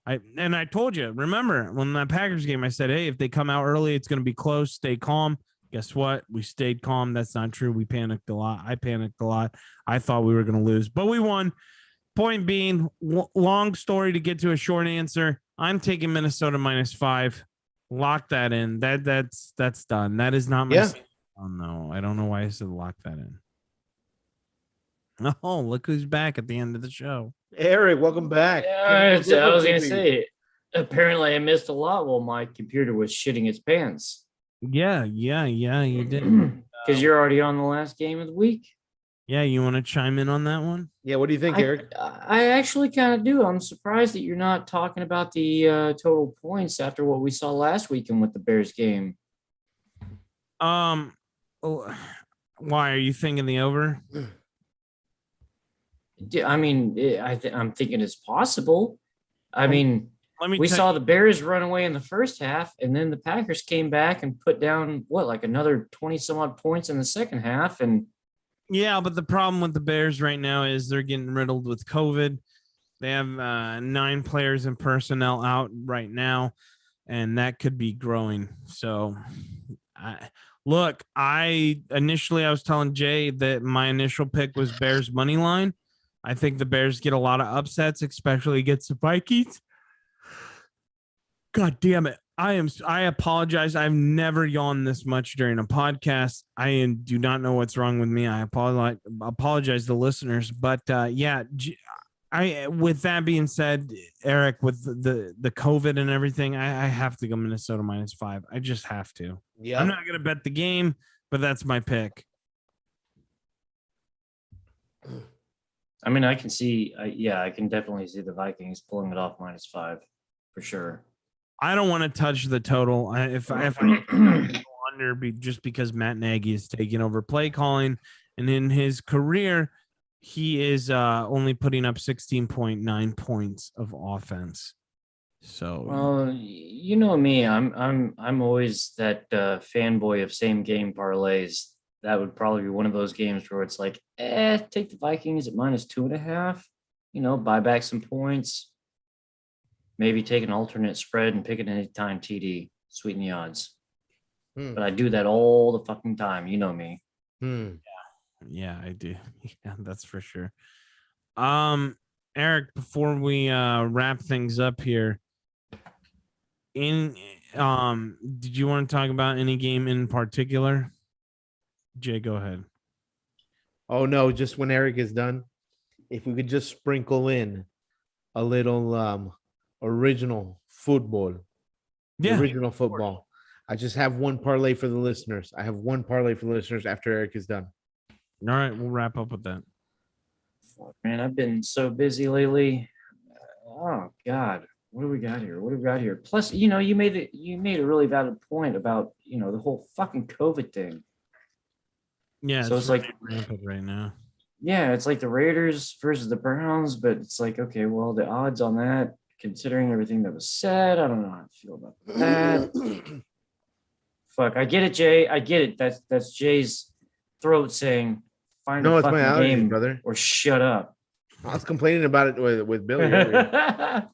I told you, remember when that Packers game, I said, hey, if they come out early, it's going to be close. Stay calm. Guess what? We stayed calm. That's not true. We panicked a lot. I panicked a lot. I thought we were going to lose, but we won. Point being, long story to get to a short answer. I'm taking Minnesota minus 5. Lock that in. That's done. That is not my. Yeah. Oh, no, I don't know why I said lock that in. Oh, look who's back at the end of the show. Eric, welcome back. Yeah, I was going to say, apparently I missed a lot while my computer was shitting its pants. Yeah, you did. Because you're already on the last game of the week. Yeah, you want to chime in on that one? Yeah, what do you think, Eric? I actually kind of do. I'm surprised that you're not talking about the total points after what we saw last weekend with the Bears game. Why are you thinking the over? I mean, I'm thinking it's possible. I mean, Let me we tell saw you- the Bears run away in the first half, and then the Packers came back and put down like another 20 some odd points in the second half. And Yeah, but the problem with the Bears right now is they're getting riddled with COVID. They have 9 players and personnel out right now, and that could be growing. So, I was telling Jay that my initial pick was Bears money line. I think the Bears get a lot of upsets, especially against the Vikings. God damn it. I apologize. I've never yawned this much during a podcast. I do not know what's wrong with me. I apologize to listeners, but with that being said, Eric, with the COVID and everything, I have to go Minnesota -5. I just have to. Yeah. I'm not going to bet the game, but that's my pick. I mean, I can definitely see the Vikings pulling it off -5 for sure. I don't want to touch the total. If I go under, just because Matt Nagy is taking over play calling, and in his career, he is only putting up 16.9 points of offense. So, Well, you know me, I'm always that fanboy of same game parlays. That would probably be one of those games where it's like, take the Vikings at -2.5. Buy back some points. Maybe take an alternate spread and pick an anytime TD, sweeten the odds. But I do that all the fucking time. You know me. Yeah, I do. Yeah, that's for sure. Eric, before we wrap things up here, did you want to talk about any game in particular? Jay, go ahead. Oh no, just when Eric is done, if we could just sprinkle in a little original football. Yeah. Original football. I just have one parlay for the listeners. I have one parlay for the listeners after Eric is done. All right, we'll wrap up with that. Fuck, man, I've been so busy lately. Oh God, what do we got here? Plus, you made a really valid point about the whole fucking COVID thing. Yeah, So it's like rampant right now. Yeah, it's like the Raiders versus the Browns, but it's like, okay, well, the odds on that, considering everything that was said, I don't know how to feel about that. Fuck, I get it, Jay. I get it. That's Jay's throat saying, "Find a No, it's my fucking allergies, game, brother. or shut up." I was complaining about it with Billy earlier.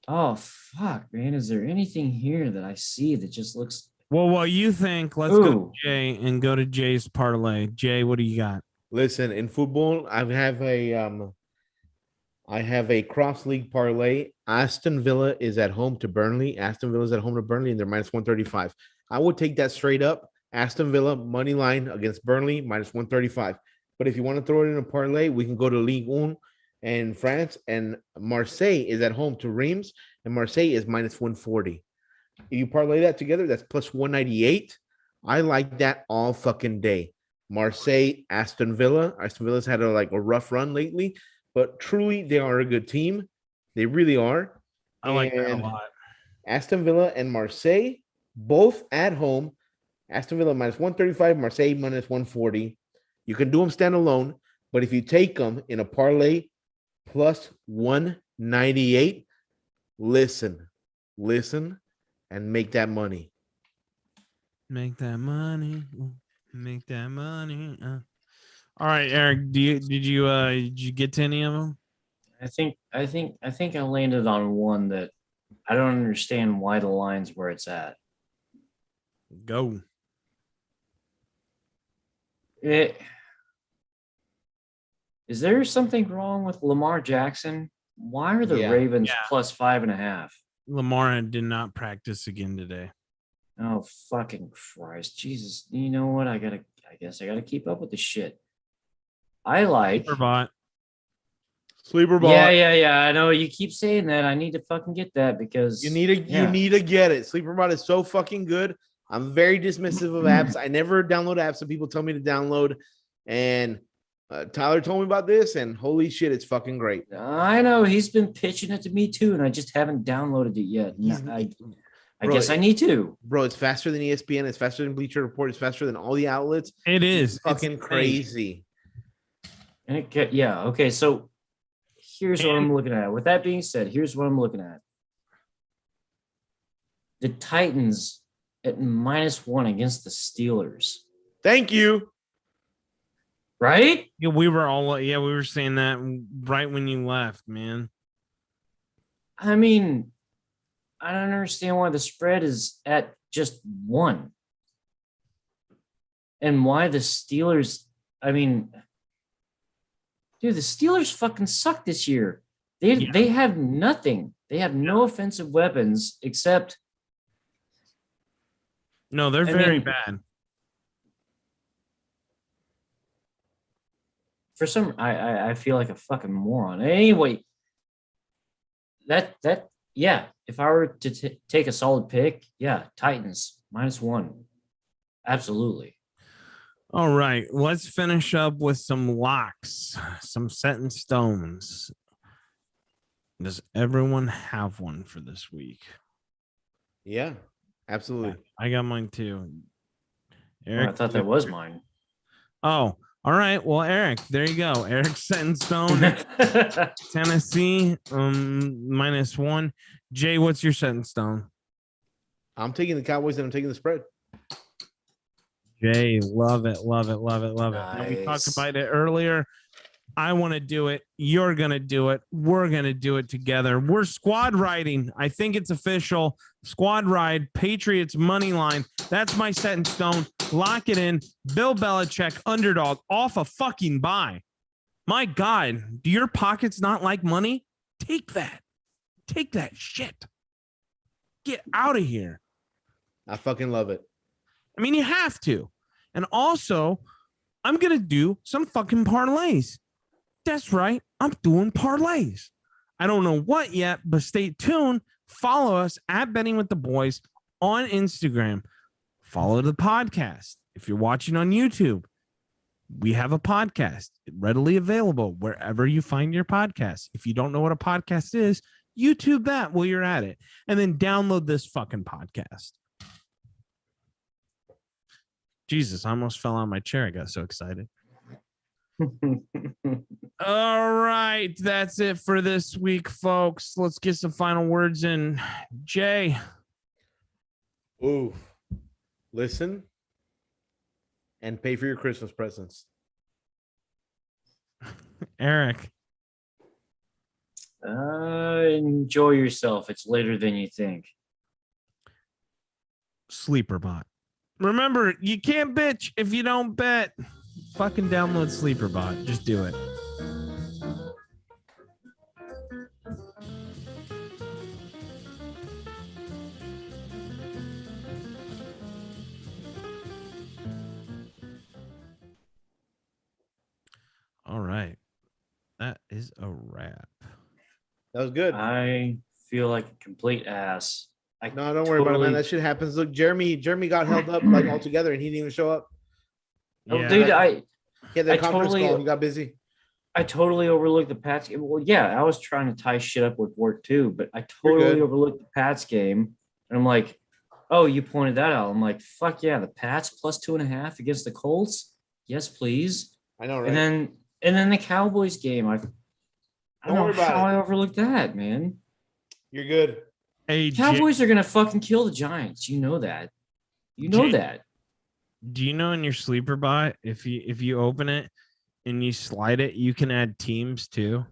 Oh fuck, man! Is there anything here that I see that just looks? Well, what you think? Let's go to Ooh. Jay and go to Jay's parlay. Jay, what do you got? Listen, in football, I have a cross league parlay. Aston Villa is at home to Burnley. Aston Villa is at home to Burnley, and they're -135. I would take that straight up. Aston Villa money line against Burnley -135. But if you want to throw it in a parlay, we can go to Ligue 1 and France, and Marseille is at home to Reims, and Marseille is -140. If you parlay that together, that's +198. I like that all fucking day. Marseille, Aston Villa. Aston Villa's had a rough run lately, but truly they are a good team. They really are. I like that a And lot. Aston Villa and Marseille, both at home. Aston Villa -135, Marseille -140. You can do them standalone, but if you take them in a parlay +198, listen, and make that money. Make that money. Make that money. All right, Eric. Did you get to any of them? I think I landed on one that I don't understand why the line's where it's at. Go. Is there something wrong with Lamar Jackson? Why are the Yeah. Ravens Yeah. +5.5? Lamar did not practice again today. Oh fucking Christ, Jesus! You know what? I guess I gotta keep up with the shit. I like. Superbot. Sleeper ball. Yeah. I know you keep saying that. I need to fucking get that because You need to get it. Sleeperbot is so fucking good. I'm very dismissive of apps. I never download apps that people tell me to download. And Tyler told me about this, and holy shit, it's fucking great. I know he's been pitching it to me too, and I just haven't downloaded it yet. I guess I need to. Bro, it's faster than ESPN. It's faster than Bleacher Report. It's faster than all the outlets. It is. It's fucking crazy. And okay. So here's what And- I'm looking at. With that being said, here's what I'm looking at. The Titans at -1 against the Steelers. Thank you. Right? Yeah, we were saying that right when you left, man. I mean, I don't understand why the spread is at just 1. And why the Steelers, I mean, dude, the Steelers fucking suck this year. They have nothing. They have no offensive weapons except. No, they're very bad. For some, I feel like a fucking moron. Anyway, yeah. If I were to take a solid pick, yeah, Titans -1, absolutely. All right, let's finish up with some locks, some set in stones. Does everyone have one for this week? Yeah, absolutely. I got mine too. Oh, I thought that was mine. Oh, all right. Well, Eric, there you go. Eric set in stone. Tennessee, -1. Jay, what's your set in stone? I'm taking the Cowboys and I'm taking the spread. Jay, love it, love it, love it, love it. And we talked Nice. about it earlier. I want to do it. You're going to do it. We're going to do it together. We're squad riding. I think it's official. Squad ride, Patriots money line. That's my set in stone. Lock it in. Bill Belichick, underdog, off a fucking bye. My God, do your pockets not like money? Take that. Take that shit. Get out of here. I fucking love it. I mean, you have to. And also, I'm going to do some fucking parlays. That's right. I'm doing parlays. I don't know what yet, but stay tuned. Follow us at Betting with the Boys on Instagram. Follow the podcast. If you're watching on YouTube, we have a podcast readily available wherever you find your podcast. If you don't know what a podcast is, YouTube that while you're at it. And then download this fucking podcast. Jesus, I almost fell on my chair. I got so excited. All right. That's it for this week, folks. Let's get some final words in. Jay. Ooh. Listen and pay for your Christmas presents. Eric. Enjoy yourself. It's later than you think. Sleeper bot. Remember, you can't bitch if you don't bet. Fucking download Sleeper bot. Just do it. All right. That is a wrap. That was good. I feel like a complete ass. No, don't worry about it, man. That shit happens. Look, Jeremy got held up like altogether, and he didn't even show up. Oh, dude, He had that conference call. He got busy. I totally overlooked the Pats game. Well, yeah, I was trying to tie shit up with work too, but I totally overlooked the Pats game. And I'm like, oh, you pointed that out. I'm like, fuck yeah, the Pats +2.5 against the Colts. Yes, please. I know, right? And then the Cowboys game. I don't know how I overlooked that, man. You're good. Hey, Cowboys are gonna fucking kill the Giants. You know that. You know that. Do you know in your sleeper bot, if you open it and you slide it, you can add teams too?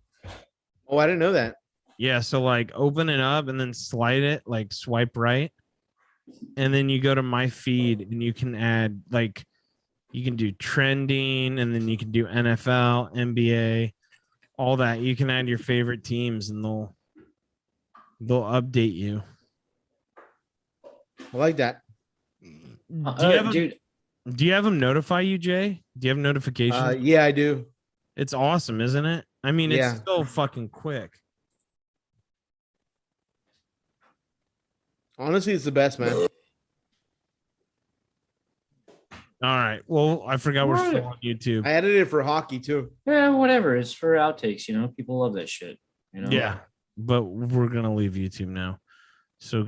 Oh, I didn't know that. Yeah, so like open it up and then slide it, like swipe right, and then you go to my feed and you can add like you can do trending and then you can do NFL, NBA, all that. You can add your favorite teams and they'll update you. I like that. Do you have them notify you, Jay? Do you have notifications? Yeah, I do. It's awesome, isn't it? I mean, it's so fucking quick. Honestly, it's the best, man. All right. Well, I forgot we're still on YouTube. I edited it for hockey too. Yeah, whatever. It's for outtakes, you know. People love that shit. You know. Yeah. But we're gonna leave YouTube now. So good.